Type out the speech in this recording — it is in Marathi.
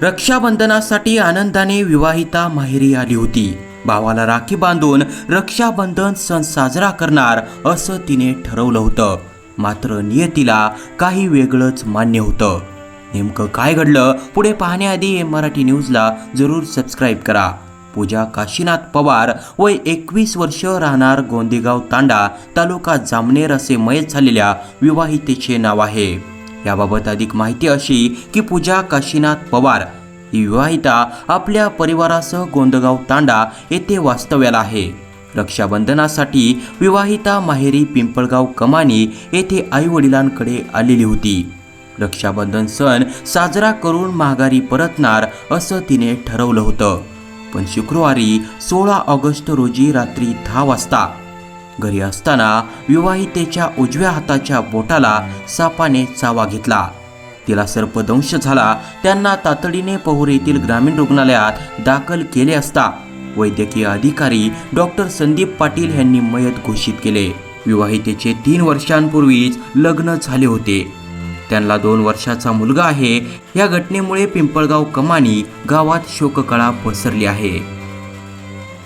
रक्षाबंधनासाठी आनंदाने विवाहिता माहेरी आली होती। भावाला राखी बांधून रक्षाबंधन सण साजरा करणार असं तिने ठरवलं होतं। मात्र नियतीला काही वेगळंच मान्य होतं। नेमकं काय घडलं पुढे पाहण्याआधी मराठी न्यूजला जरूर सबस्क्राईब करा। पूजा काशीनाथ पवार वय 21 वर्ष, राहणार गोंदेगाव तांडा, तालुका जामनेर असे मयत झालेल्या विवाहितेचे नाव आहे। याबाबत अधिक माहिती अशी की पूजा काशीनाथ पवार ही विवाहिता आपल्या परिवारासह गोंदेगाव तांडा येथे वास्तव्याला आहे। रक्षाबंधनासाठी विवाहिता माहेरी पिंपळगाव कमानी येथे आई वडिलांकडे आलेली होती। रक्षाबंधन सण साजरा करून माघारी परतणार असं तिने ठरवलं होतं। पण शुक्रवारी 16 ऑगस्ट रोजी रात्री 10 वाजता घरी असताना विवाहितेच्या उजव्या हाताच्या बोटाला सापाने चावा घेतला। तिला सर्पदंश झाला। त्यांना तातडीने पहुर येथील ग्रामीण रुग्णालयात दाखल केले असता वैद्यकीय अधिकारी डॉक्टर संदीप पाटील यांनी मयत घोषित केले। विवाहितेचे 3 वर्षांपूर्वीच लग्न झाले होते। त्यांना 2 वर्षाचा मुलगा आहे। या घटनेमुळे पिंपळगाव कमानी गावात शोककळा पसरली आहे।